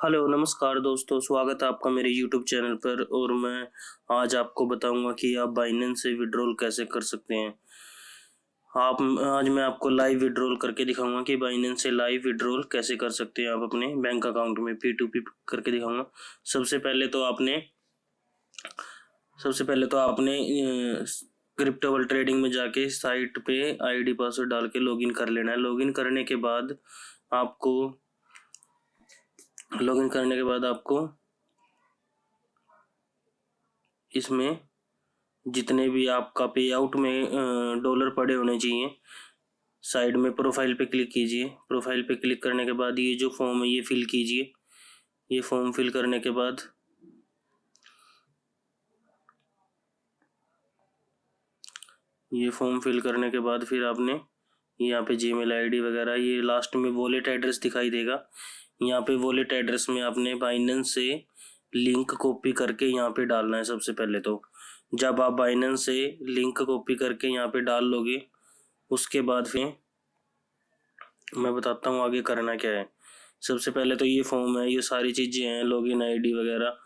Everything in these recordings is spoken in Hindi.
हेलो नमस्कार दोस्तों, स्वागत है आपका मेरे यूट्यूब चैनल पर। और मैं आज आपको बताऊंगा कि आप बाइनेंस से विड्रॉल कैसे कर सकते हैं। आज मैं आपको लाइव विड्रॉल करके दिखाऊंगा कि बाइनेंस से लाइव विड्रॉल कैसे कर सकते हैं आप अपने बैंक अकाउंट में। P2P करके दिखाऊंगा। सबसे पहले तो आपने क्रिप्टो वर्ल्ड ट्रेडिंग में जाके साइट पे आईडी पासवर्ड डाल के लॉगिन कर लेना है। लॉगिन करने के बाद आपको इसमें जितने भी आपका पे आउट में डॉलर पड़े होने चाहिए, साइड में प्रोफाइल पे क्लिक कीजिए। प्रोफाइल पे क्लिक करने के बाद ये जो फॉर्म है ये फिल कीजिए। ये फॉर्म फिल करने के बाद फिर आपने यहाँ पे जीमेल आईडी वगैरह, ये लास्ट में वॉलेट एड्रेस दिखाई देगा। यहाँ पे वॉलेट एड्रेस में आपने बाइनेंस से लिंक कॉपी करके यहाँ पे डालना है। सबसे पहले तो जब आप बाइनेंस से लिंक कॉपी करके यहाँ पे डाल लोगे, उसके बाद फिर मैं बताता हूँ आगे करना क्या है। सबसे पहले तो ये फॉर्म है, ये सारी चीज़ें हैं, लॉगिन आईडी वगैरह।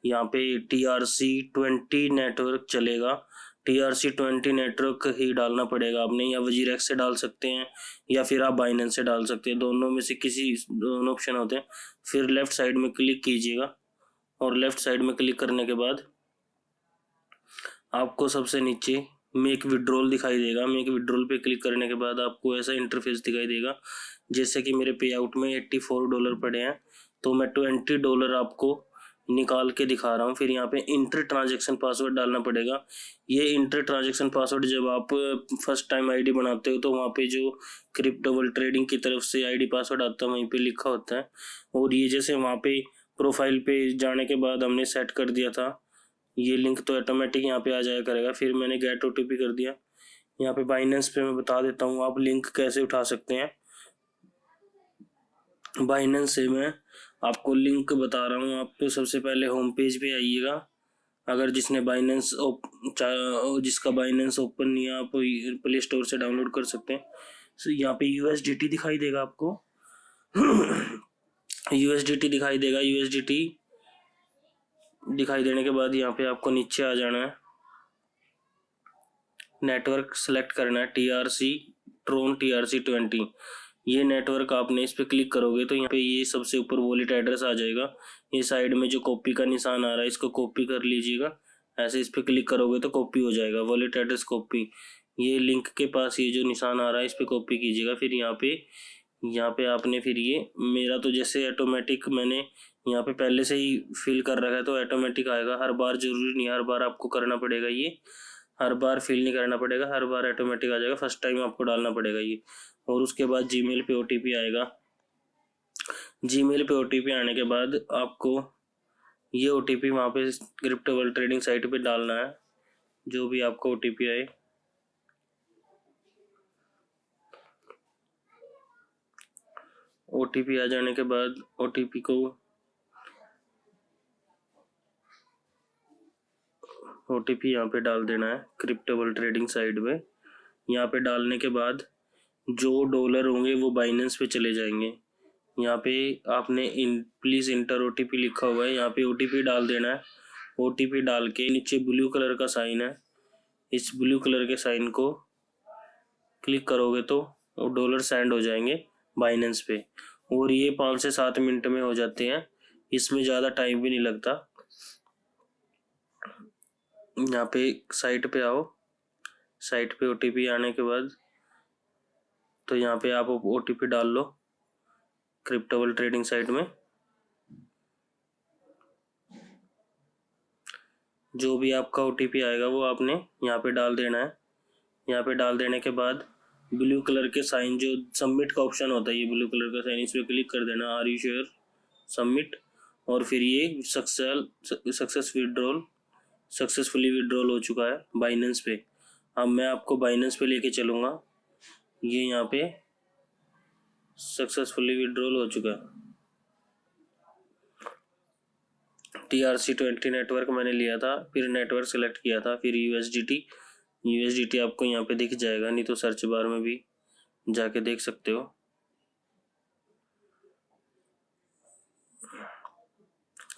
यहाँ पे TRC20 नेटवर्क चलेगा। TRC20 नेटवर्क ही डालना पड़ेगा आपने, या वजीरेक्स से डाल सकते हैं या फिर आप बाइनेंस से डाल सकते हैं। दोनों में से दोनों ऑप्शन होते हैं। फिर लेफ्ट साइड में क्लिक कीजिएगा और लेफ्ट साइड में क्लिक करने के बाद आपको सबसे नीचे मेक विड्रॉल दिखाई देगा। मेक विड्रॉल पे क्लिक करने के बाद आपको ऐसा इंटरफेस दिखाई देगा। जैसे कि मेरे पे आउट में $84 पड़े हैं, तो मैं $20 आपको निकाल के दिखा रहा हूँ। फिर यहाँ पे इंटर ट्रांजेक्शन पासवर्ड डालना पड़ेगा। ये इंटर ट्रांजेक्शन पासवर्ड जब आप फर्स्ट टाइम आईडी बनाते हो तो वहाँ पे जो क्रिप्टो वर्ल्ड ट्रेडिंग की तरफ से आईडी पासवर्ड आता है वहीं पे लिखा होता है। और ये जैसे वहाँ पे प्रोफाइल पे जाने के बाद हमने सेट कर दिया था, ये लिंक तो ऑटोमेटिक यहाँ पे आ जाया करेगा। फिर मैंने गेट OTP कर दिया। यहाँ पे बाइनेंस पे मैं बता देता हूँ आप लिंक कैसे उठा सकते हैं। बाइनेंस से मैं आपको लिंक बता रहा हूँ। आप सबसे पहले होम पेज पे आइएगा। अगर जिसका बाइनेंस ओपन नहीं है, आप प्ले स्टोर से डाउनलोड कर सकते हैं। यहाँ पे USDT दिखाई देगा आपको। USDT दिखाई देगा। USDT दिखाई देने के बाद यहाँ पे आपको नीचे आ जाना है। नेटवर्क सेलेक्ट करना है, ट्रोन TRC20। ये नेटवर्क आपने इस पर क्लिक करोगे तो यहाँ पे ये सबसे ऊपर वॉलेट एड्रेस आ जाएगा। ये साइड में जो कॉपी का निशान आ रहा है इसको कॉपी कर लीजिएगा। ऐसे इस पर क्लिक करोगे तो कॉपी हो जाएगा, वॉलेट एड्रेस कॉपी। ये लिंक के पास ये जो निशान आ रहा है इस पर कॉपी कीजिएगा। फिर यहाँ पे आपने फिर ये मेरा तो जैसे ऑटोमेटिक मैंने यहाँ पे पहले से ही फिल कर रखा है तो ऑटोमेटिक आएगा। हर बार जरूरी नहीं, हर बार आपको करना पड़ेगा। ये हर बार फिल नहीं करना पड़ेगा, हर बार ऑटोमेटिक आ जाएगा। फर्स्ट टाइम आपको डालना पड़ेगा ये। और उसके बाद जीमेल पे OTP आएगा। जीमेल पे OTP आने के बाद आपको ये OTP वहाँ पे क्रिप्टो वर्ल्ड ट्रेडिंग साइट पे डालना है, जो भी आपको OTP आए। OTP आ जाने के बाद OTP यहाँ पे डाल देना है क्रिप्टो वर्ल्ड ट्रेडिंग साइट में। यहाँ पे डालने के बाद जो डॉलर होंगे वो बाइनेंस पे चले जाएंगे। यहाँ पे आपने प्लीज़ इंटर OTP लिखा हुआ है, यहाँ पे OTP डाल देना है। OTP डाल के नीचे ब्लू कलर का साइन है, इस ब्लू कलर के साइन को क्लिक करोगे तो डॉलर सेंड हो जाएंगे बाइनेंस पे। और ये 5 से 7 मिनट में हो जाते हैं, इसमें ज़्यादा टाइम भी नहीं लगता। यहाँ पे साइट पे आओ। साइट पे OTP आने के बाद तो यहाँ पे आप OTP डाल लो क्रिप्टो वर्ल्ड ट्रेडिंग साइट में। जो भी आपका OTP आएगा वो आपने यहाँ पे डाल देना है। यहाँ पे डाल देने के बाद ब्लू कलर के साइन, जो सबमिट का ऑप्शन होता है, ये ब्लू कलर का साइन, इस पर क्लिक कर देना। Are you sure, submit. और फिर ये सक्सेसफुली विड्रॉल हो चुका है बाइनेंस पे। अब मैं आपको बाइनेंस पे लेके चलूँगा। ये यहाँ पे सक्सेसफुली विड्रॉल हो चुका है। TRC20 नेटवर्क मैंने लिया था, फिर नेटवर्क सेलेक्ट किया था, फिर USDT आपको यहाँ पे दिख जाएगा, नहीं तो सर्च बार में भी जाके देख सकते हो।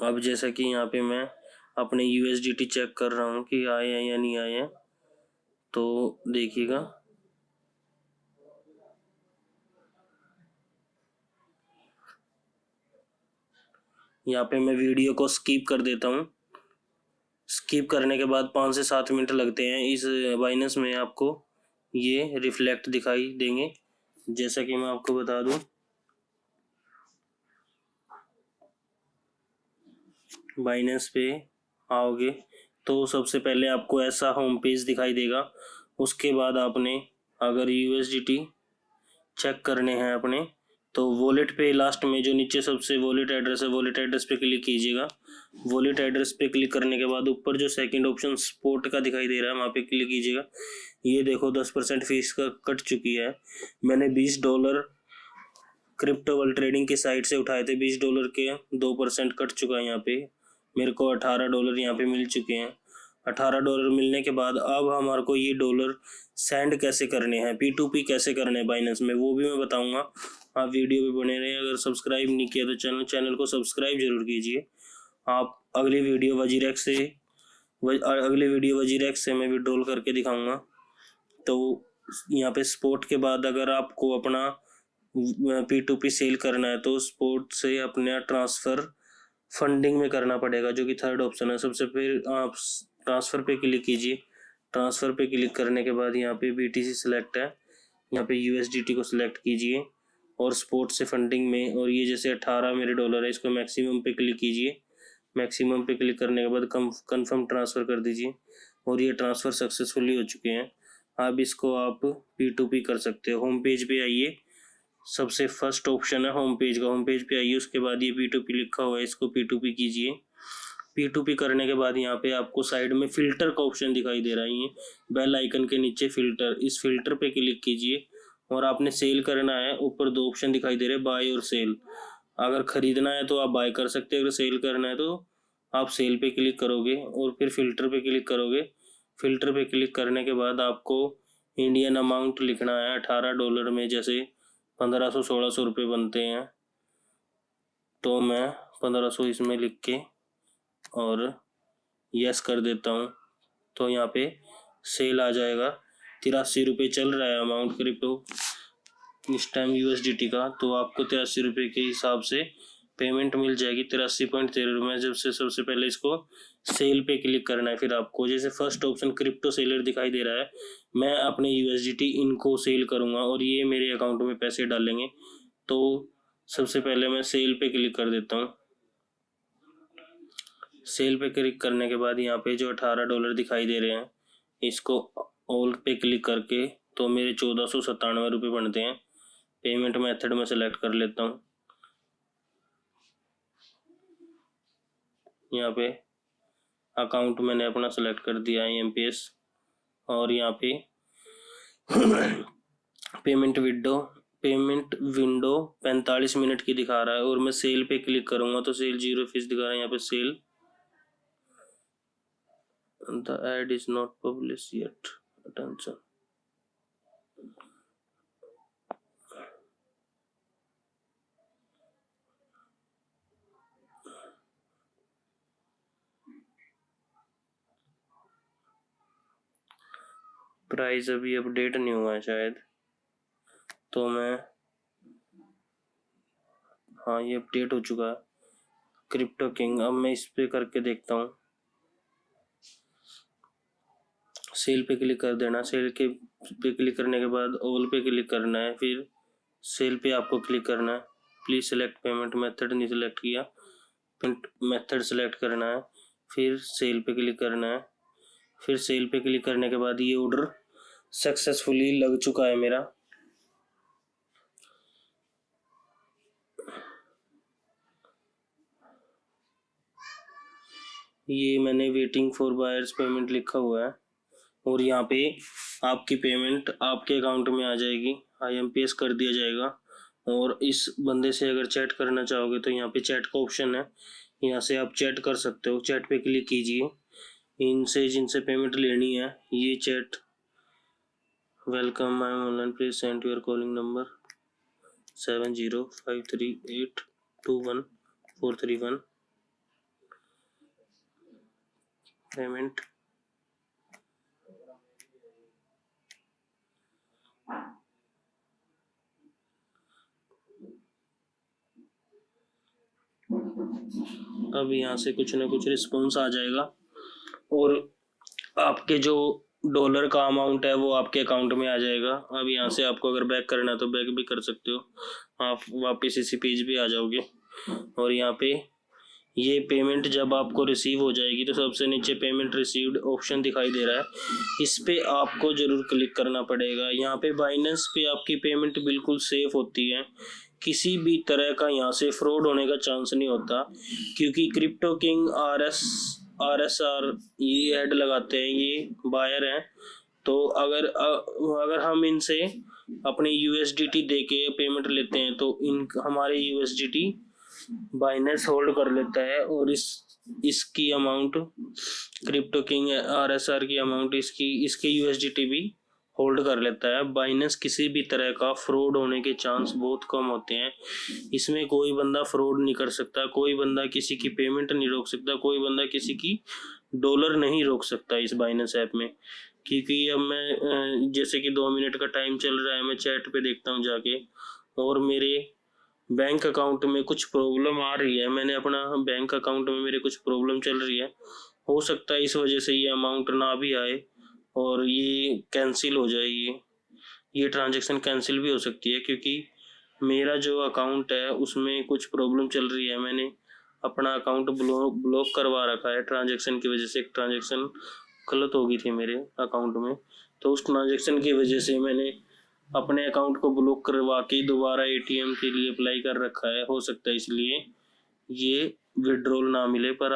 अब जैसा कि यहाँ पे मैं अपने USDT चेक कर रहा हूँ कि आए हैं या नहीं आए हैं, तो देखिएगा यहाँ पे मैं वीडियो को स्किप कर देता हूँ। स्किप करने के बाद 5 से 7 मिनट लगते हैं। इस बाइनेंस में आपको ये रिफ्लेक्ट दिखाई देंगे। जैसा कि मैं आपको बता दूं, बाइनेंस पे आओगे तो सबसे पहले आपको ऐसा होम पेज दिखाई देगा। उसके बाद आपने अगर USDT चेक करने हैं अपने, तो वॉलेट पे लास्ट में जो नीचे सबसे वॉलेट एड्रेस है, वॉलेट एड्रेस पे क्लिक कीजिएगा। वॉलेट एड्रेस पे क्लिक करने के बाद ऊपर जो सेकंड ऑप्शन स्पोर्ट का दिखाई दे रहा है, वहाँ पे क्लिक कीजिएगा। ये देखो 10% फीस का कट चुकी है। मैंने $20 क्रिप्टो वर्ल्ड ट्रेडिंग की साइट से उठाए थे। $20 के 2% कट चुका है। यहाँ पे मेरे को $18 यहाँ पे मिल चुके हैं। $18 मिलने के बाद अब हमारे को ये डॉलर सेंड कैसे करने हैं, P2P कैसे करने हैं बाइनेंस में, वो भी मैं बताऊंगा। आप वीडियो पे बने रहे। अगर सब्सक्राइब नहीं किया तो चैनल को सब्सक्राइब जरूर कीजिए। आप अगली वीडियो वजीरेक्स से मैं विड्रॉल करके दिखाऊंगा। तो यहाँ पे स्पोर्ट के बाद अगर आपको अपना P2P सेल करना है तो स्पोर्ट से अपना ट्रांसफ़र फंडिंग में करना पड़ेगा, जो कि थर्ड ऑप्शन है। सबसे फिर आप ट्रांसफ़र पे क्लिक कीजिए। ट्रांसफ़र पे क्लिक करने के बाद यहाँ पे BTC सिलेक्ट है, यहाँ पे USDT को सिलेक्ट कीजिए और स्पोर्ट से फंडिंग में, और ये जैसे 18 मेरे डॉलर है, इसको मैक्सिमम पे क्लिक कीजिए। मैक्सिमम पे क्लिक करने के बाद कन्फर्म ट्रांसफ़र कर दीजिए और ये ट्रांसफ़र सक्सेसफुली हो चुके हैं। अब इसको आप P2P कर सकते हो। होम पेज पे आइए, सबसे फर्स्ट ऑप्शन है होम पेज का। होम पेज पे आइए, उसके बाद ये P2P लिखा हुआ है, इसको P2P कीजिए। P2P करने के बाद यहाँ पे आपको साइड में फिल्टर का ऑप्शन दिखाई दे रहा है, ये बेल आइकन के नीचे फिल्टर, इस फिल्टर पे क्लिक कीजिए और आपने सेल करना है। ऊपर 2 ऑप्शन दिखाई दे रहे हैं, बाय और सेल। अगर खरीदना है तो आप बाय कर सकते हैं, अगर सेल करना है तो आप सेल पे क्लिक करोगे और फिर फिल्टर पे क्लिक करोगे। फिल्टर पे क्लिक करने के बाद आपको इंडियन अमाउंट लिखना है। $18 में जैसे 1500-1600 रुपये बनते हैं, तो मैं 1500 इसमें लिख के और यस कर देता हूँ। तो यहाँ पे सेल आ जाएगा। 83 रुपये चल रहा है अमाउंट क्रिप्टो इस टाइम USDT का, तो आपको 83 रुपये के हिसाब से पेमेंट मिल जाएगी। 83.13 रुपये। जब से सबसे पहले इसको सेल पे क्लिक करना है। फिर आपको जैसे फर्स्ट ऑप्शन क्रिप्टो सेलर दिखाई दे रहा है, मैं अपने USDT इनको सेल करूँगा और ये मेरे अकाउंट में पैसे डालेंगे। तो सबसे पहले मैं सेल पे क्लिक कर देता हूँ। सेल पे क्लिक करने के बाद यहाँ पे जो $18 दिखाई दे रहे हैं, इसको ऑल पे क्लिक करके तो मेरे 1497 रुपये बनते हैं। पेमेंट मेथड में सेलेक्ट कर लेता हूँ। यहाँ पे अकाउंट मैंने अपना सेलेक्ट कर दिया है IMPS, और यहाँ पे पेमेंट विंडो 45 मिनट की दिखा रहा है और मैं सेल पे क्लिक करूंगा तो सेल 0 फीस दिखा रहा है। यहाँ पे sell the ad is not publish yet, attention. Price अभी अपडेट नहीं हुआ है शायद, तो मैं, हाँ ये अपडेट हो चुका है। क्रिप्टो किंग, अब मैं इस पे करके देखता हूँ। सेल पे क्लिक कर देना। सेल के पे क्लिक करने के बाद ऑल पे क्लिक करना है, फिर सेल पे आपको क्लिक करना है। प्लीज़ सेलेक्ट पेमेंट मेथड, नहीं सेलेक्ट किया, पेमेंट मेथड सेलेक्ट करना है, फिर सेल पे क्लिक करना है। फिर सेल पे क्लिक करने के बाद ये ऑर्डर सक्सेसफुली लग चुका है मेरा। ये मैंने वेटिंग फॉर बायर्स पेमेंट लिखा हुआ है और यहाँ पे आपकी पेमेंट आपके अकाउंट में आ जाएगी। IMPS कर दिया जाएगा। और इस बंदे से अगर चैट करना चाहोगे तो यहाँ पे चैट का ऑप्शन है, यहाँ से आप चैट कर सकते हो। चैट पे क्लिक कीजिए। इनसे जिनसे पेमेंट लेनी है ये chat, welcome I am online, please send your calling number 7053821431। Payment अब यहाँ से कुछ ना कुछ रिस्पॉन्स आ जाएगा और आपके जो डॉलर का अमाउंट है वो आपके अकाउंट में आ जाएगा। अब यहाँ से आपको अगर बैक करना है तो बैक भी कर सकते हो, आप वापस इसी पेज पे आ जाओगे और यहाँ पे ये पेमेंट जब आपको रिसीव हो जाएगी तो सबसे नीचे पेमेंट रिसीव्ड ऑप्शन दिखाई दे रहा है, इस पे आपको जरूर क्लिक करना पड़ेगा। यहाँ पे बाइनेंस पे आपकी पेमेंट बिल्कुल सेफ होती है, किसी भी तरह का यहाँ से फ्रॉड होने का चांस नहीं होता, क्योंकि क्रिप्टो किंग RSR ये ऐड लगाते हैं, ये बायर हैं। तो अगर हम इनसे अपने USDT दे के पेमेंट लेते हैं तो इन हमारे USDT बाइनेंस होल्ड कर लेता है और इसकी अमाउंट क्रिप्टो किंग RSR की अमाउंट इसके USDT भी होल्ड कर लेता है। बाइनेंस किसी भी तरह का फ्रॉड होने के चांस बहुत कम होते हैं, इसमें कोई बंदा फ्रॉड नहीं कर सकता, कोई बंदा किसी की पेमेंट नहीं रोक सकता, कोई बंदा किसी की डॉलर नहीं रोक सकता इस बाइनेंस ऐप में। क्योंकि अब मैं जैसे कि 2 मिनट का टाइम चल रहा है, मैं चैट पे देखता हूँ जाके और मेरे बैंक अकाउंट में कुछ प्रॉब्लम आ रही है, मैंने अपना बैंक अकाउंट में मेरे कुछ प्रॉब्लम चल रही है, हो सकता है इस वजह से ये अमाउंट ना भी आए और ये कैंसिल हो जाए, ये ट्रांजैक्शन कैंसिल भी हो सकती है, क्योंकि मेरा जो अकाउंट है उसमें कुछ प्रॉब्लम चल रही है। मैंने अपना अकाउंट ब्लॉक करवा रखा है ट्रांजैक्शन की वजह से, एक ट्रांजैक्शन गलत हो गई थी मेरे अकाउंट में, तो उस ट्रांजैक्शन की वजह से मैंने अपने अकाउंट को ब्लॉक करवा के दोबारा ATM के लिए अप्लाई कर रखा है। हो सकता है इसलिए ये विड्रॉल ना मिले, पर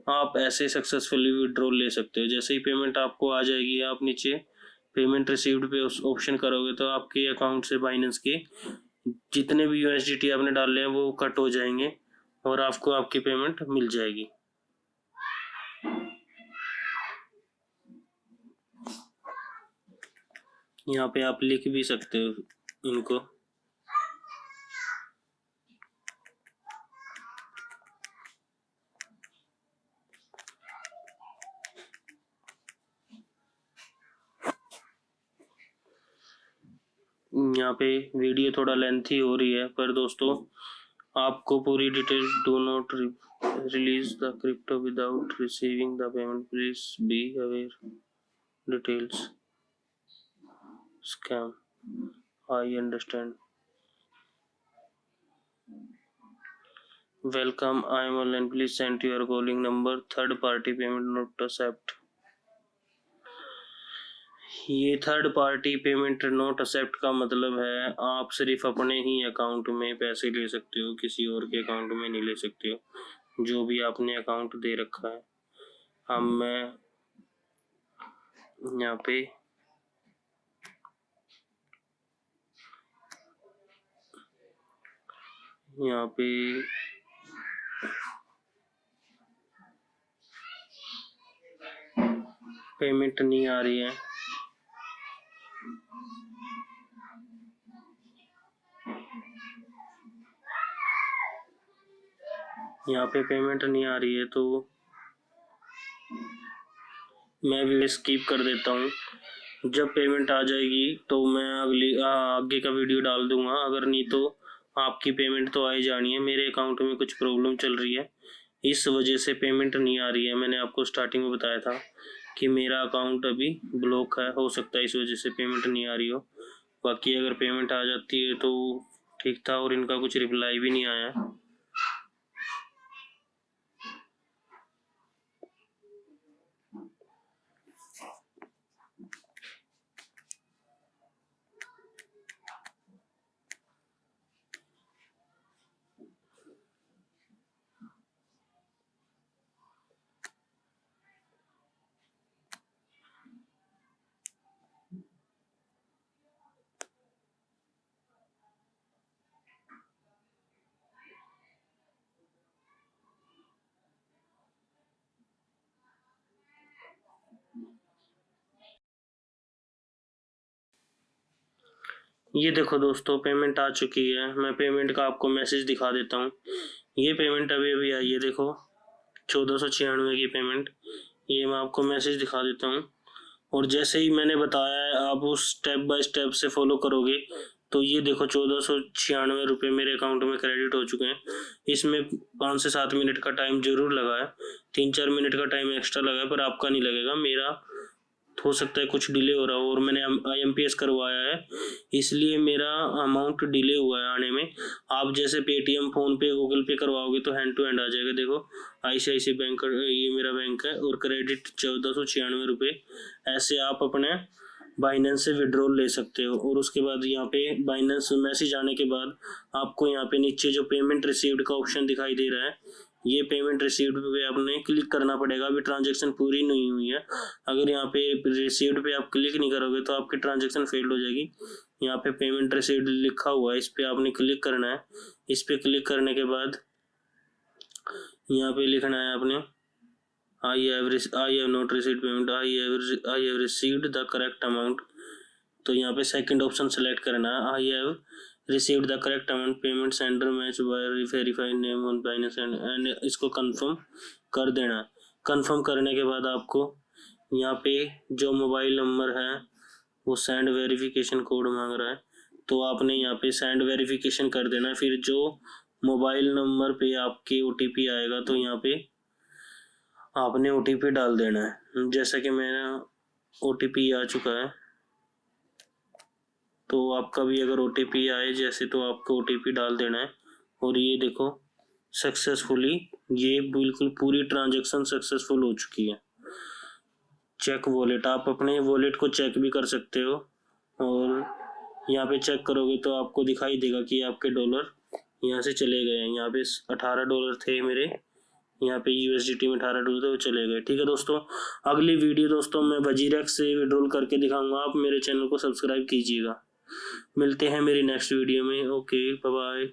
आप ऐसे सक्सेसफुली विड्रॉल ले सकते हो। जैसे ही पेमेंट आपको आ जाएगी, आप नीचे पेमेंट रिसीव्ड पे उस ऑप्शन करोगे तो आपके अकाउंट से बाइनेंस के जितने भी USDT आपने डाले हैं वो कट हो जाएंगे और आपको आपकी पेमेंट मिल जाएगी। यहाँ पे आप लिख भी सकते हो इनको। यहाँ पे वीडियो थोड़ा लेंथी हो रही है, पर दोस्तों आपको पूरी detail, do not release the crypto without receiving the payment, please be aware details scam, I understand, welcome, I am online, please send your calling number, third party payment not accept. ये third party payment not accept का मतलब है आप सिर्फ अपने ही अकाउंट में पैसे ले सकते हो, किसी और के अकाउंट में नहीं ले सकते हो, जो भी आपने अकाउंट दे रखा है। अब मैं यहाँ पे पेमेंट नहीं आ रही है, यहाँ पे पेमेंट नहीं आ रही है तो मैं वीडियो स्किप कर देता हूँ। जब पेमेंट आ जाएगी तो मैं आगे का वीडियो डाल दूंगा, अगर नहीं तो आपकी पेमेंट तो आ ही जानी है। मेरे अकाउंट में कुछ प्रॉब्लम चल रही है, इस वजह से पेमेंट नहीं आ रही है। मैंने आपको स्टार्टिंग में बताया था कि मेरा अकाउंट अभी ब्लॉक है, हो सकता है इस वजह से पेमेंट नहीं आ रही हो। बाकी अगर पेमेंट आ जाती है तो ठीक था, और इनका कुछ रिप्लाई भी नहीं आया। ये देखो दोस्तों, पेमेंट आ चुकी है। मैं पेमेंट का आपको मैसेज दिखा देता हूँ। ये पेमेंट अभी अभी आई है, देखो 1496 की पेमेंट। ये मैं आपको मैसेज दिखा देता हूँ। और जैसे ही मैंने बताया है आप उस स्टेप बाय स्टेप से फॉलो करोगे तो ये देखो 1496 रुपये मेरे अकाउंट में क्रेडिट हो चुके हैं। इसमें 5 से 7 मिनट का टाइम जरूर लगा है, 3-4 मिनट का टाइम एक्स्ट्रा लगा है, पर आपका नहीं लगेगा। मेरा हो सकता है कुछ डिले हो रहा हो और मैंने IMPS करवाया है, इसलिए मेरा अमाउंट डिले हुआ है आने में। आप जैसे पेटीएम, फोन पे, गूगल पे करवाओगे तो हैंड टू हैंड आ जाएगा। देखो ICICI बैंक का ये मेरा बैंक है और क्रेडिट 1496 रुपये। ऐसे आप अपने बाइनेंस से विड्रॉल ले सकते हो। और उसके बाद यहाँ पे बाइनेंस मैसेज आने के बाद आपको यहाँ पे नीचे जो पेमेंट रिसीव्ड का ऑप्शन दिखाई दे रहा है, ये पेमेंट रिसीव्ड पे आपने क्लिक करना पड़ेगा। अभी ट्रांजैक्शन पूरी नहीं हुई है। अगर यहाँ पे रिसीव्ड पे आप क्लिक नहीं करोगे तो आपकी ट्रांजैक्शन फेल्ड हो जाएगी। यहाँ पे पेमेंट रिसीव्ड लिखा हुआ है, इस पे आपने क्लिक करना है। इस पे क्लिक करने के बाद यहाँ पे लिखना है आपने I have not received payment, I have received the correct amount। तो यहाँ पे सेकंड ऑप्शन सेलेक्ट करना है, I have received the correct amount, payment sender match by verified name on Binance and इसको कंफर्म कर देना। कंफर्म करने के बाद आपको यहाँ पे जो मोबाइल नंबर है वो सेंड वेरिफिकेशन कोड मांग रहा है, तो आपने यहाँ पे सेंड वेरिफिकेशन कर देना। फिर जो मोबाइल नंबर पे आपके OTP आएगा तो यहाँ पे आपने OTP डाल देना है। जैसा कि मेरा OTP आ चुका है, तो आपका भी अगर OTP आए जैसे तो आपको OTP डाल देना है। और ये देखो सक्सेसफुली ये बिल्कुल पूरी ट्रांजैक्शन सक्सेसफुल हो चुकी है। चेक वॉलेट, आप अपने वॉलेट को चेक भी कर सकते हो और यहाँ पे चेक करोगे तो आपको दिखाई देगा कि आपके डॉलर यहाँ से चले गए हैं। यहाँ पे $18 थे मेरे, यहाँ पे USDT में $18 थे, वो चले गए। ठीक है दोस्तों, अगली वीडियो दोस्तों मैं वजीरेक्स से विड्रॉल करके दिखाऊंगा। आप मेरे चैनल को सब्सक्राइब कीजिएगा। मिलते हैं मेरी नेक्स्ट वीडियो में। Okay, bye bye.